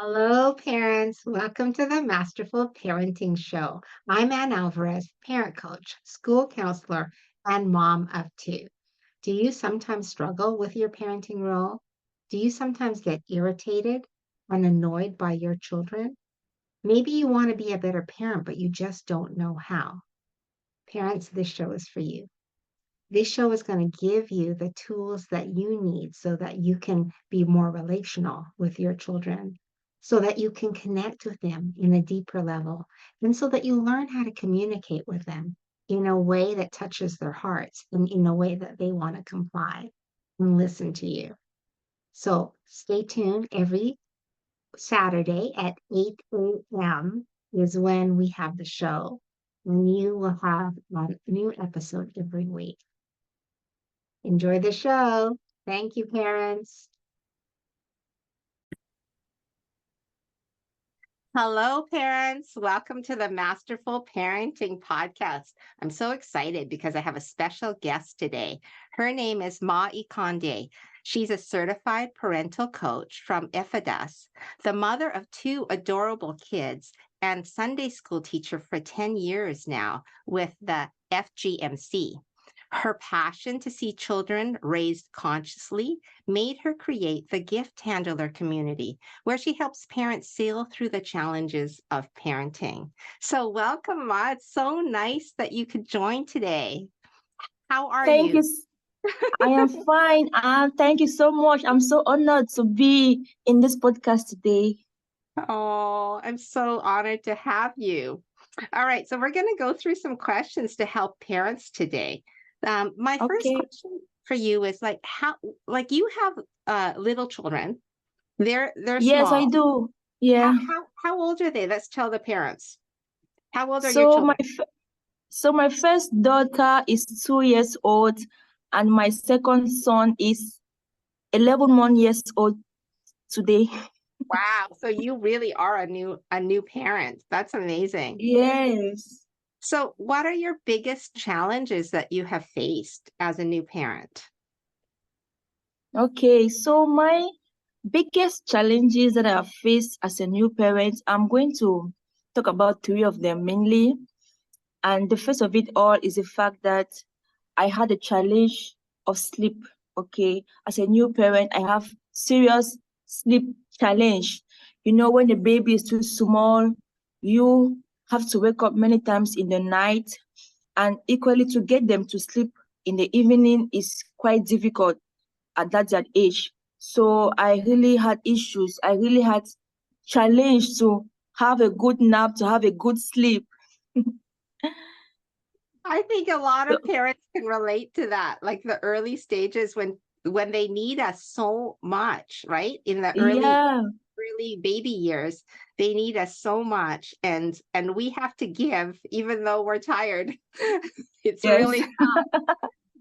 Hello, parents. Welcome to the Masterful Parenting Show. I'm Ann Alvares, parent coach, school counselor, and mom of two. Do you sometimes struggle with your parenting role? Do you sometimes get irritated and annoyed by your children? Maybe you want to be a better parent, but you just don't know how. Parents, this show is for you. This show is going to give you the tools that you need so that you can be more relational with your children, so that you can connect with them in a deeper level, and so that you learn how to communicate with them in a way that touches their hearts and in a way that they want to comply and listen to you. So stay tuned. Every Saturday at 8 a.m. is when we have the show, and you will have a new episode every week. Enjoy the show. Thank you, parents. Hello, parents. Welcome to the Masterful Parenting Podcast. I'm so excited because I have a special guest today. Her name is Mah Ekonde. She's a certified parental coach from Alvares, the mother of two adorable kids, and Sunday school teacher for 10 years now with the FGMC. Her passion to see children raised consciously made her create the Gift Handler community, where she helps parents sail through the challenges of parenting. So, welcome, Ma. It's so nice that you could join today. How are Thank you? you. I am fine. Thank you so much. I'm so honored to be in this podcast today. Oh, I'm so honored to have you. All right, so we're going to go through some questions to help parents today. My first Okay. question for you is like you have little children. They're Yes, I small. do. How Yeah. how how old are they? Let's tell the parents. How old are your So my children? f- so my first daughter is 2 years old, and my second son is 11 years old today. Wow, so you really are a new parent. That's amazing. Yes. So, what are your biggest challenges that you have faced as a new parent? Okay. So my biggest challenges that I have faced as a new parent, I'm going to talk about three of them mainly. And the first of it all is the fact that I had a challenge of sleep. Okay. As a new parent, I have serious sleep challenge. When the baby is too small, you have to wake up many times in the night, and equally to get them to sleep in the evening is quite difficult at that age. So I really had issues. I really had challenge to have a good nap, to have a good sleep. I think a lot So, of parents can relate to that, like the early stages when they need us so much, right? In the yeah, early baby years, they need us so much and we have to give even though we're tired. It's yes. really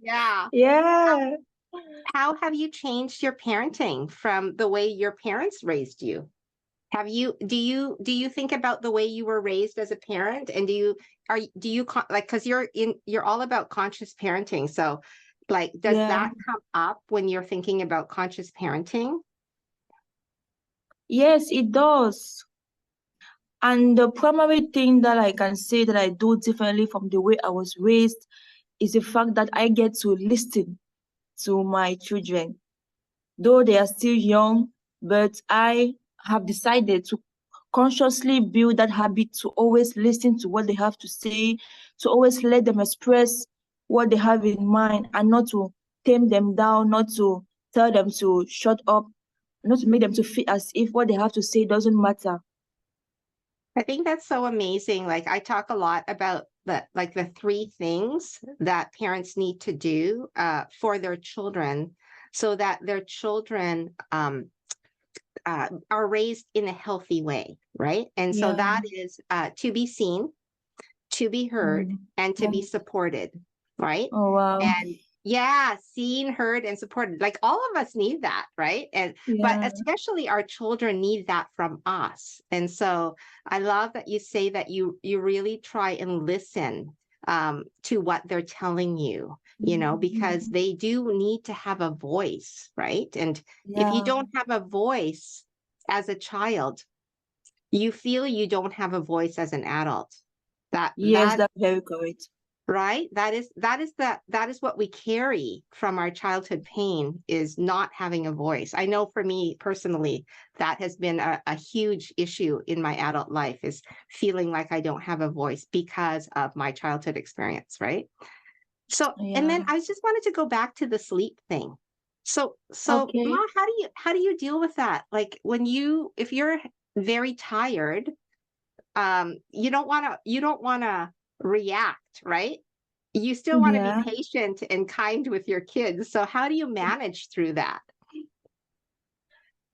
yeah. Yeah. How have you changed your parenting from the way your parents raised you? Do you think about the way you were raised as a parent, and do you like, because you're all about conscious parenting, so like does Yeah. that come up when you're thinking about conscious parenting? Yes, it does. And the primary thing that I can say that I do differently from the way I was raised is the fact that I get to listen to my children. Though they are still young, but I have decided to consciously build that habit to always listen to what they have to say, to always let them express what they have in mind, and not to tame them down, not to tell them to shut up, not to make them to feel as if what they have to say doesn't matter. I think that's so amazing. Like I talk a lot about the three things that parents need to do for their children so that their children are raised in a healthy way, right? And so Yeah. that is to be seen, to be heard, Mm. and to be supported, right? Oh, wow. And yeah, seen, heard, and supported. Like all of us need that, right? But Yeah. especially our children need that from us. And so I love that you say that you really try and listen to what they're telling you, because Mhm. they do need to have a voice, right? And if you Yeah. don't have a voice, as a child, you feel you don't have a voice as an adult. Yes, That that's very correct. right? That is what we carry from our childhood pain, is not having a voice. I know for me personally, that has been a huge issue in my adult life, is feeling like I don't have a voice because of my childhood experience, right? So, and then Yeah. I just wanted to go back to the sleep thing. So Ma, Okay. how do you deal with that? Like when if you're very tired, you don't want to react, right? You still want to be Yeah. patient and kind with your kids. So how do you manage through that?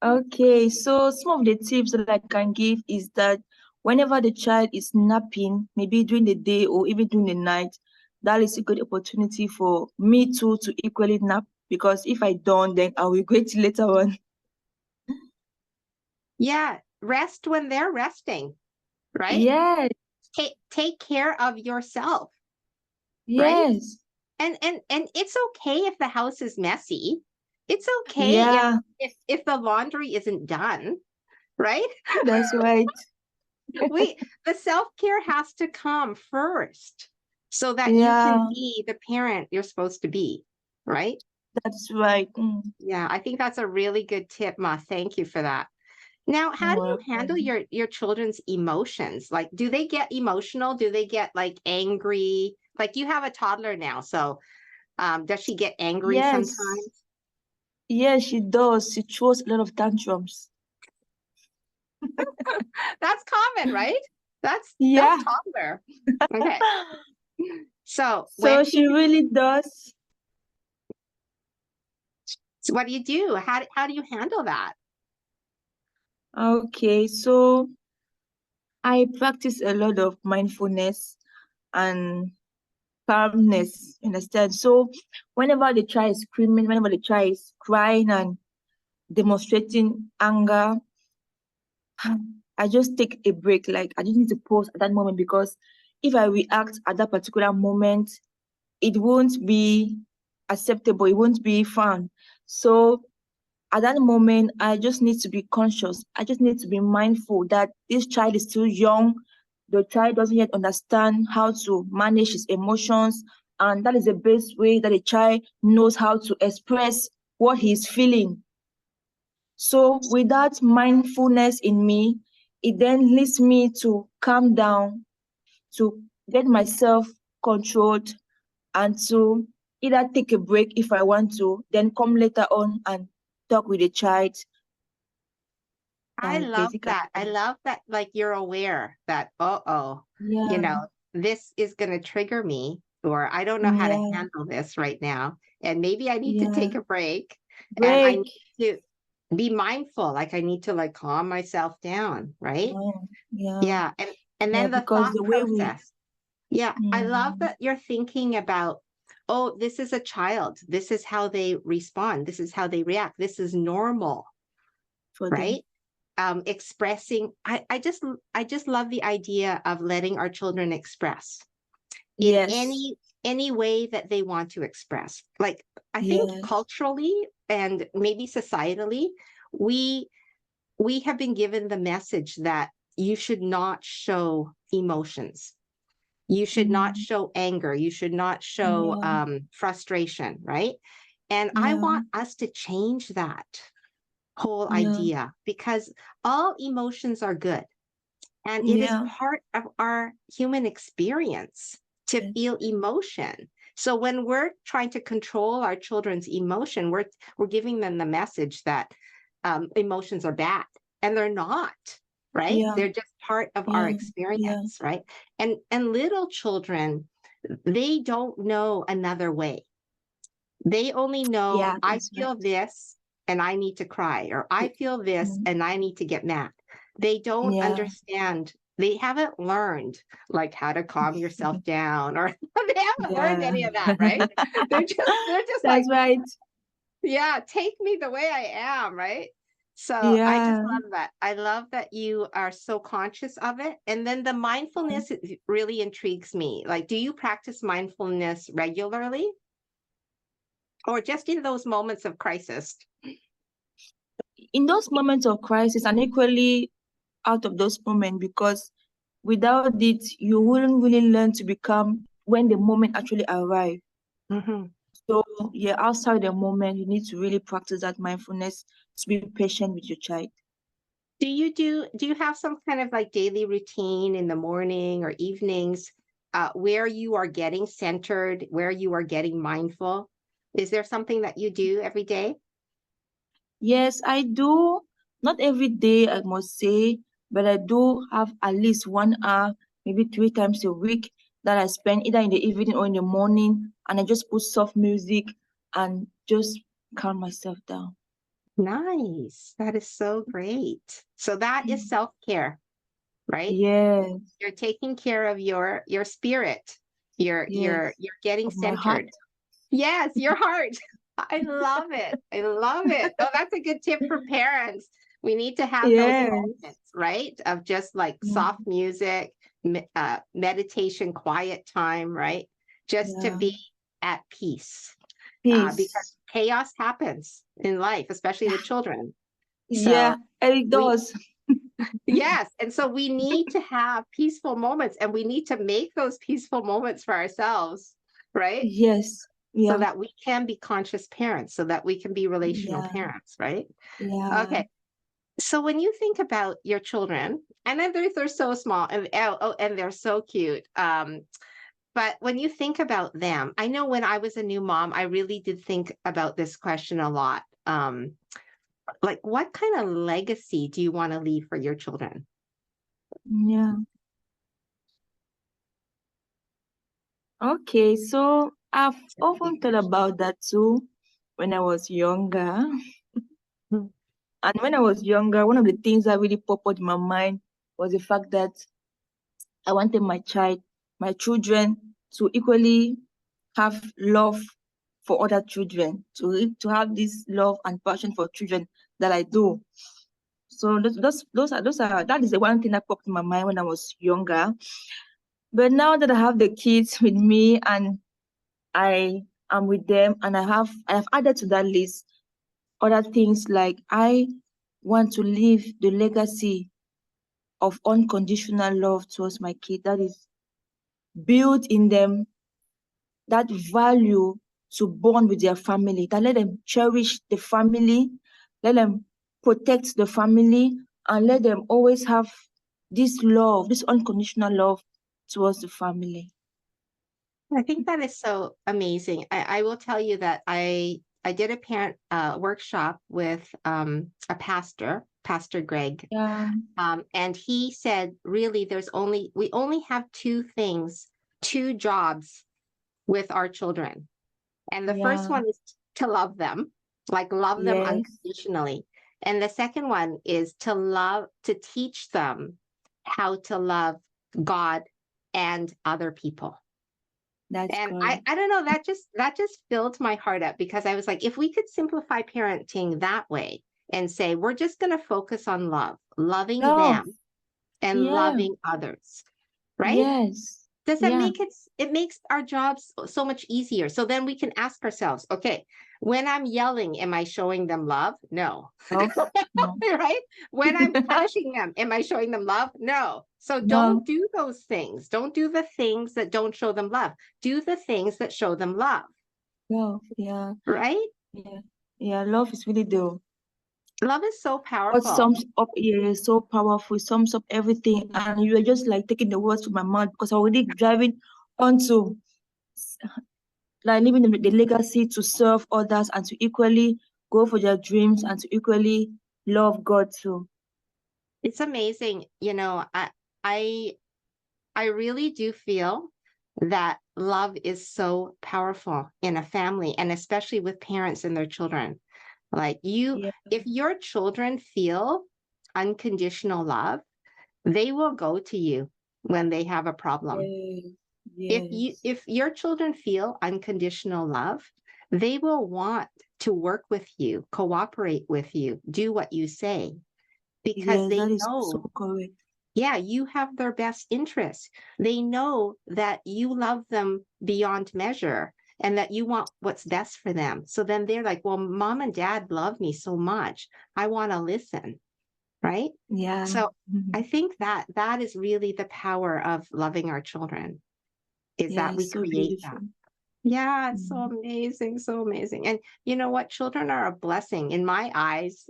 Okay. So some of the tips that I can give is that whenever the child is napping, maybe during the day or even during the night, that is a good opportunity for me too to equally nap. Because if I don't, then I will regret it later on. Yeah, rest when they're resting, right? Yes. Take care of yourself, right? Yes. And it's okay if the house is messy. It's okay Yeah. if the laundry isn't done, right? That's right. We The self-care has to come first so that you can Yeah. be the parent you're supposed to be, right? That's right. Yeah, I think that's a really good tip, Ma. Thank you for that. Now, how You're do you handle welcome. your children's emotions? Like, do they get emotional? Do they get like angry? Like you have a toddler now, so does she get angry Yes. sometimes? Yes, she does. She throws a lot of tantrums. That's common, right? That's Yeah. toddler. Okay. So when So she really does. so what do you do? How do you handle that? Okay, so I practice a lot of mindfulness and calmness, understand? So whenever the child is screaming, whenever the child is crying and demonstrating anger, I just take a break. Like I just need to pause at that moment because if I react at that particular moment, it won't be acceptable, it won't be fun. So at that moment, I just need to be conscious. I just need to be mindful that this child is still young. The child doesn't yet understand how to manage his emotions. And that is the best way that a child knows how to express what he's feeling. So, with that mindfulness in me, it then leads me to calm down, to get myself controlled, and to either take a break if I want to, then come later on and talk with the child. I That is love basically that. I it. love that, like you're aware that, uh-oh, you Yeah, know, this is going to trigger me, or I don't know how to yeah, handle this right now. And maybe I need to yeah. take a break and I Break. need to be mindful. Like I need to like calm myself down, right? Yeah, Yeah. And yeah, then the because thought the way we, process. Yeah. I love mm, that you're thinking about, oh, this is a child. This is how they respond. This is how they react. This is normal, for them. right? Expressing. I just love the idea of letting our children express in Yes, any way that they want to express. Like I think yes, culturally and maybe societally, we we have been given the message that you should not show emotions. You should not mm, show anger. You should not show yeah, frustration, right? And I yeah, want us to change that whole yeah, idea, because all emotions are good. And it is yeah, part of our human experience to yes, feel emotion. So when we're trying to control our children's emotion, we're giving them the message that emotions are bad, and they're not, right? yeah, They're just part of our yeah, yeah, experience, right? And little children, they don't know another way. They only know, yeah, I that's feel right. this and I need to cry, or I feel this Mm, and I need to get mad. They don't yeah, understand. They haven't learned like how to calm yourself down, or they haven't learned yeah. any of that, right? They're just like, That's right. yeah, take me the way I am, right? So I just Yeah. love that. I love that you are so conscious of it. And then the mindfulness, it really intrigues me. Like, do you practice mindfulness regularly, or just in those moments of crisis? in those moments of crisis, and equally out of those moments, because without it, you wouldn't really learn to become when the moment actually arrives. Mm-hmm. So yeah, outside the moment, you need to really practice that mindfulness to be patient with your child. Do you have some kind of like daily routine in the morning or evenings where you are getting centered, where you are getting mindful? Is there something that you do every day? Yes, I do. Not every day, I must say, but I do have at least 1 hour, maybe 3 times a week, that I spend either in the evening or in the morning, and I just put soft music and just calm myself down. Nice. That is so great. So that is self-care, right? Yes, You're taking care of your spirit. yes, You're getting of my heart. centered. Yes, your heart. I love it. I love it. Oh, that's a good tip for parents. We need to have those Yes, moments, right? Of just like soft mm, music, meditation, quiet time, right? Just to yeah, be at peace. Because peace. chaos happens in life, especially with children. Yeah, So and it we, does. yes. And so we need to have peaceful moments and we need to make those peaceful moments for ourselves, right? Yes, So yeah, that we can be conscious parents, so that we can be relational yeah, parents, right? yeah, Okay. So when you think about your children, and then they're so small and and they're so cute. But when you think about them, I know when I was a new mom, I really did think about this question a lot. Like what kind of legacy do you want to leave for your children? yeah. Okay, so I've That's a big often thought question. about that too when I was younger. Mhm. And when I was younger, one of the things that really popped out in my mind was the fact that I wanted my children to equally have love for other children, to have this love and passion for children that I do. So that is the one thing that popped in my mind when I was younger. But now that I have the kids with me and I am with them, and I have added to that list other things like I want to leave the legacy of unconditional love towards my kid that is built in them, that value to bond with their family, that let them cherish the family, let them protect the family, and let them always have this love, this unconditional love towards the family. I think that is so amazing. I will tell you that I did a parent workshop with a pastor, Pastor Greg, Yeah, and he said, really, we only have two jobs with our children, and the first yeah, one is to love them, like love them yes, unconditionally, and the second one is to teach them how to love God and other people. that's And correct. I don't know, that just filled my heart up because I was like, if we could simplify parenting that way and say, we're just going to focus on love, loving Love, them and yeah, loving others, right? yes, Does that yeah, make it makes our jobs so much easier. So then we can ask ourselves, okay, when I'm yelling, am I showing them love? No. love, no, Right? When I'm punishing them, am I showing them love? No. So don't no, do those things. Don't do the things that don't show them love. Do the things that show them love, love, yeah, right? yeah, yeah, love is really the Love is so what powerful. sums up, yeah, so powerful, sums up everything. And you are just like taking the words from my mouth because I'm already driving onto like leaving the legacy to serve others and to equally go for their dreams and to equally love God too. It's amazing. I I really do feel that love is so powerful in a family and especially with parents and their children. Like Yeah, if your children feel unconditional love, they will go to you when they have a problem. yes, yes, If your children feel unconditional love, they will want to work with you, cooperate with you, do what you say because yes, they that is so know, correct. yeah, you have their best interests. They know that you love them beyond measure and that you want what's best for them. So then they're like, well, mom and dad love me so much. I want to listen. Right. Yeah. So I think that that is really the power of loving our children, is Yeah, that we it's so create that. beautiful. Yeah, it's so Mm. amazing, so amazing. And you know what? Children are a blessing in my eyes.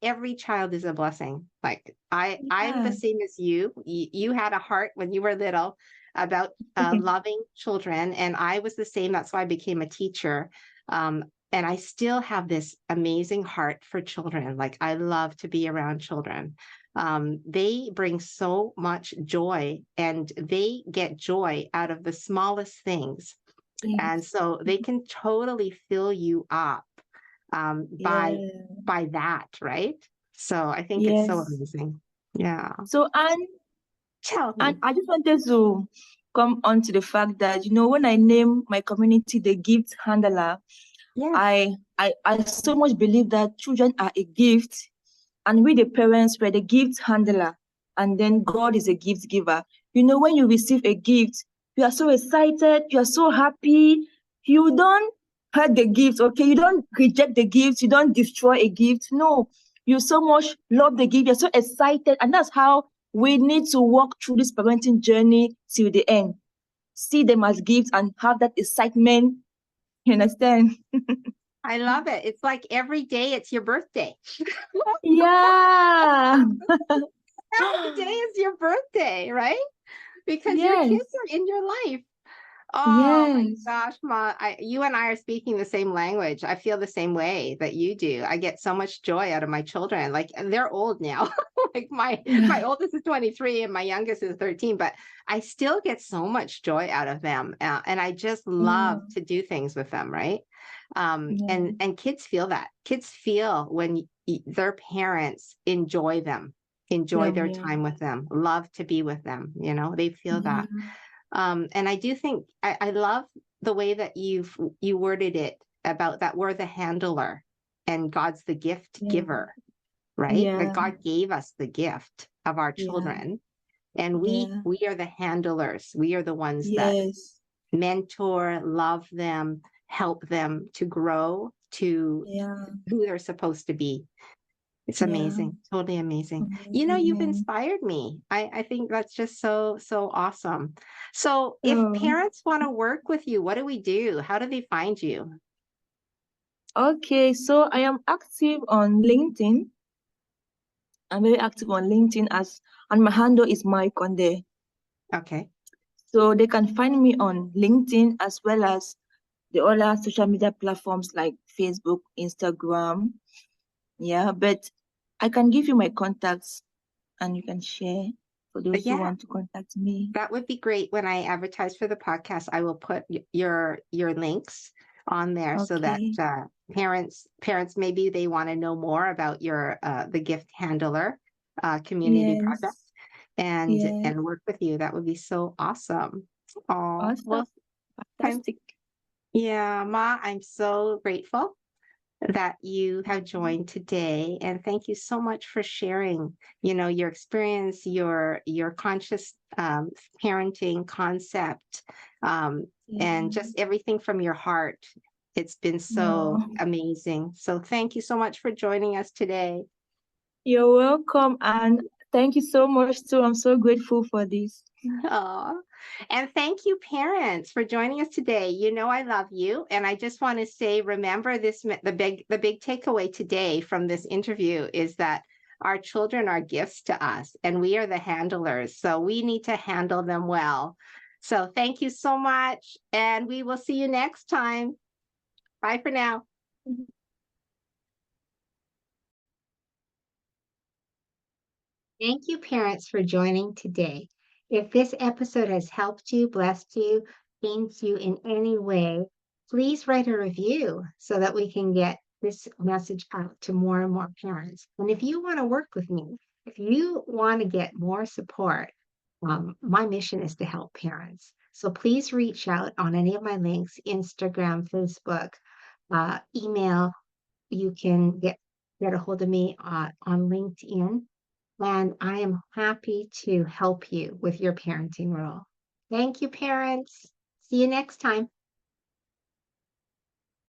Every child is a blessing. Like I'm the Yeah. same as you. You had a heart when you were little about loving children, and I was the same. That's why I became a teacher. And I still have this amazing heart for children. Like I love to be around children. They bring so much joy, and they get joy out of the smallest things, and Yes. so they can totally fill you up by Yeah. that, right? So I think it's so Yes. amazing. Yeah. So, and Tell and me. I just wanted to come on to the fact that, when I name my community the gift handler, Yes. I so much believe that children are a gift, and we the parents were the gift handler, and then God is a gift giver. When you receive a gift, you are so excited, you are so happy. You don't hurt the gift, okay? You don't reject the gift, you don't destroy a gift. No, you so much love the gift, you're so excited, and that's how we need to walk through this parenting journey till the end. See them as gifts and have that excitement. You understand? I love it. It's like every day it's your birthday. Yeah. Every day is your birthday, right? Because your kids Yes. are in your life. Oh my Yes. gosh, Ma, you and I are speaking the same language. I feel the same way that you do. I get so much joy out of my children. Like, and they're old now. Like my Yeah. oldest is 23 and my youngest is 13, but I still get so much joy out of them. And I just love Yeah. to do things with them, right? Yeah. And kids feel that. Kids feel when their parents enjoy them, enjoy Them, their yeah. time with them, love to be with them, they feel Yeah. that. And I do think I love the way that you worded it about that we're the handler and God's the gift Yeah. giver, right? That Yeah. God gave us the gift of our Yeah. children, and we Yeah. we are the handlers. We are the ones that Yes. mentor, love them, help them to grow to Yeah. who they're supposed to be. It's Yeah. amazing, totally amazing. You've Amazing. inspired me. I think that's just so, so awesome. So, if Oh, parents want to work with you, what do we do? How do they find you? okay. So I am active on LinkedIn. I'm very active on LinkedIn and my handle is Mah Ekonde. Okay. So they can find me on LinkedIn as well as the other social media platforms like Facebook, Instagram. Yeah, but I can give you my contacts and you can share for those who Yeah, want to contact me. that would be great. When I advertise for the podcast, I will put your links on there so that Okay. parents maybe they want to know more about your the gift handler community project Yes. and Yes. work with you. That would be so awesome. Oh, Awesome. well, I'm Fantastic. yeah, Ma, I'm so grateful that you have joined today, and thank you so much for sharing, your experience, your conscious parenting concept, and Yeah. just everything from your heart. It's been so No. amazing. So thank you so much for joining us today. You're welcome and thank you so much too. I'm so grateful for this. Aw. And thank you, parents, for joining us today. You know I love you, and I just want to say, remember this: the big takeaway today from this interview is that our children are gifts to us, and we are the handlers, so we need to handle them well. So thank you so much, and we will see you next time. Bye for now. Thank you, parents, for joining today. If this episode has helped you, blessed you, changed you in any way, please write a review so that we can get this message out to more and more parents. And if you want to work with me, if you want to get more support, my mission is to help parents. So please reach out on any of my links: Instagram, Facebook, email. You can get a hold of me on LinkedIn, and I am happy to help you with your parenting role. Thank you, parents. See you next time.